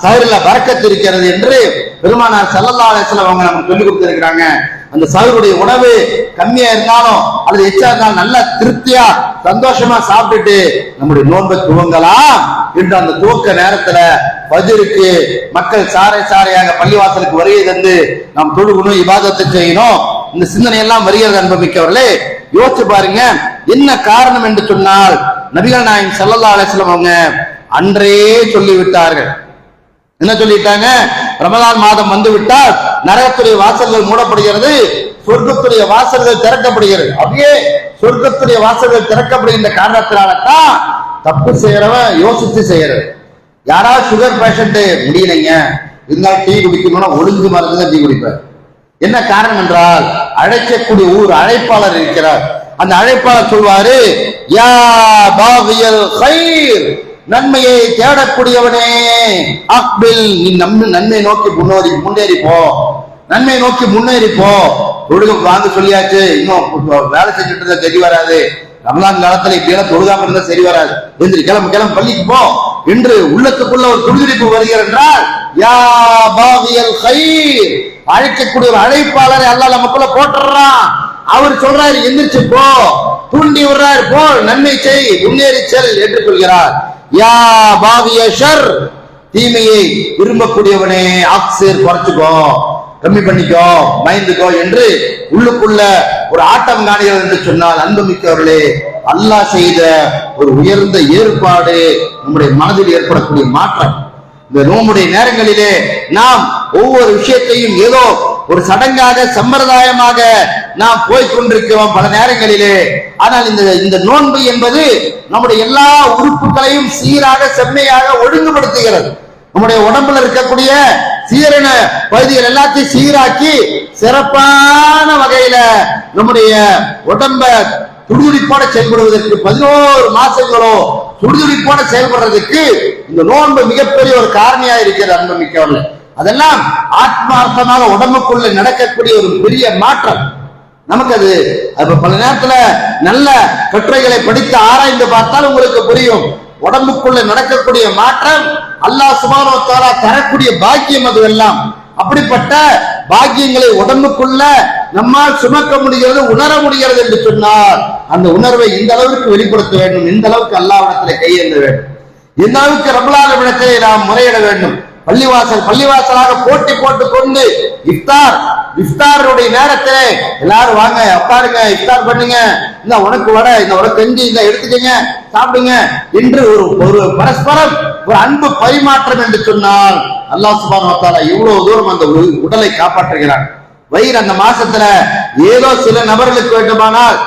சஹரில பரக்கத்து இருக்கிறது என்று பெருமானார் ஸல்லல்லாஹு அலைஹி வஸல்லம் அவங்க நமக்கு சொல்லிக் கொடுத்திருக்கிறாங்க. அந்த சஹருடைய உணவு கம்மியா இருந்தாலும் அல்லது எச்சா இருந்தாலும் நல்ல திருப்தியா சந்தோஷமா சாப்பிட்டுட்டு நம்முடைய நோன்பை துவங்கலாம் என்று அந்த துவக்க நேரத்துல ஃபஜ்ருக்கு மக்கள் சாரை சாரையாக பள்ளிவாசலுக்கு வருகை தந்து நாம் தொழுகணும், இபாதத்தை செய்யணும். இந்த சிந்தனை எல்லாம் வருகிறது அன்புமிக்கவர்களே. யோசிச்சு பாருங்க, என்ன காரணம் என்று சொன்னால் நபிகள் நாயகம் ஸல்லல்லாஹு அலைஹி வஸல்லம் அவங்க அன்றே சொல்லிவிட்டார்கள். என்ன சொல்லிட்டாங்க? ரமலான் மாதம் வந்து விட்டால் நரகத்துடைய வாசல்கள் மூடப்படுகிறது, சொர்க்கத்துடைய வாசல்கள் திறக்கப்படுகிறது. அப்படியே சொர்க்கத்துடைய வாசல்கள் திறக்கப்படுகின்ற காரணத்தினால தான் தப்பு செய்யறவன் யோசிச்சு செய்யறது. யாராவது சுகர் பேஷண்ட் முடியலைங்க, இருந்தாலும் டீ குடிக்கணும்னா ஒளிஞ்சு மறந்துதான் டீ குடிப்பார். என்ன காரணம் என்றால் அழைக்கக்கூடிய ஊர் அழைப்பாளர் இருக்கிறார். அந்த அழைப்பாளர் சொல்வாரு, யா பாகியல் கைர், நன்மையை தேடக்கூடியவனே, அக்பில், நீ நன்மை நோக்கி முன்னேறி போ, நன்மை நோக்கி முன்னேறி போ. தொழுக வாங்க சொல்லியாச்சு, இன்னும் வேலை செஞ்சுட்டு இருந்தா சரி வராது, ரமலான் காலத்துல இப்படியெல்லாம் தொழுகாம இருந்தா சரி வராது, எந்திரி கிளம்பு பள்ளிக்கு போ என்று உள்ளத்துக்குள்ள ஒரு துடிதுடிப்பு வருகிறது என்றால், யா பாகியல் கைர், அழைக்கக்கூடிய ஒரு அழைப்பாளரை அல்லாஹ் நமக்குள்ள போட்டுறான். அவர் சொல்றாரு, எந்திரிச்சு போ, தூண்டி விடுறாரு, போ, நன்மை செய், முன்னேறி செல் என்று சொல்கிறார். யா பாகிய ஷர், தீமையை விரும்பக்கூடியவனே, ஆக்சர், குறைச்சுக்கோ, கம்மி பண்ணிக்கோ, மைந்துக்கோ என்று உள்ளுக்குள்ள ஒரு ஆட்டம் காணுகிறது என்று சொன்னால் அன்புமிக்கவர்களே, அல்லாஹ் செய்த ஒரு உயர்ந்த ஏற்பாடு நம்முடைய மனதில் ஏற்படக்கூடிய மாற்றம். இந்த நோம்புடைய நேரங்களிலே நாம் ஒவ்வொரு விஷயத்தையும் ஏதோ ஒரு சடங்காக சம்பிரதாயமாக நாம் போய்கொண்டிருக்கிறோம் பல நேரங்களிலே. ஆனால் இந்த நோன்பு என்பது நம்முடைய எல்லா உறுப்புகளையும் சீராக செம்மையாக ஒழுங்குபடுத்துகிறது. நம்முடைய உடம்புல இருக்கக்கூடிய சீரண பகுதிகள் எல்லாத்தையும் சீராக்கி சிறப்பான வகையில நம்முடைய உடம்ப துடிதுடிப்போட செயல்படுவதற்கு 11 மாசங்களோ துடிதுடிப்போட செயல்படுறதுக்கு இந்த நோன்பு மிகப்பெரிய ஒரு காரணியா இருக்கிறது அன்புமிக்கவர்களே. அதெல்லாம் ஆத்மார்த்தமாக உடம்புக்குள்ள நடக்கக்கூடிய ஒரு பெரிய மாற்றம். நமக்கு அது பல நேரத்துல நல்ல கட்டுரைகளை படித்து ஆராய்ந்து பார்த்தால் உங்களுக்கு புரியும். உடம்புக்குள்ள நடக்கக்கூடிய மாற்றம் அல்லாஹ் சுப்ஹானஹு வ தஆலா தரக்கூடிய பாக்கியம் அது எல்லாம். அப்படிப்பட்ட பாக்கியங்களை உடம்புக்குள்ள நம்மால் சுமக்க முடிகிறது, உணர முடிகிறது என்று சொன்னால் அந்த உணர்வை இந்த அளவுக்கு வெளிப்படுத்த வேண்டும், இந்த அளவுக்கு அல்லாஹ்விடத்திலே கையேந்த வேண்டும், இந்த அளவுக்கு ரப்பல் ஆலமீனிடத்திலே நாம் முறையிட வேண்டும். பள்ளிவாசலாக போட்டி போட்டுக் கொண்டு இஃப்தாருடைய நேரத்திலே எல்லாரும் வாங்க உட்காருங்க, இஃப்தார் பண்ணுங்க, இந்த உனக்கு வடை, இந்த உனக்கு கஞ்சி, இந்த எடுத்துக்கங்க சாப்பிடுங்க என்று ஒரு பரஸ்பரம் ஒரு அன்பு பரிமாற்றம் என்று சொன்னால் அல்லாஹ் சுப்ஹானஹு வ தஆலா எவ்வளவு தூரம் அந்த உடலை காப்பாற்றுகிறார். வயிறு அந்த மாசத்துல ஏதோ சில நபர்களுக்கு வேண்டுமானால்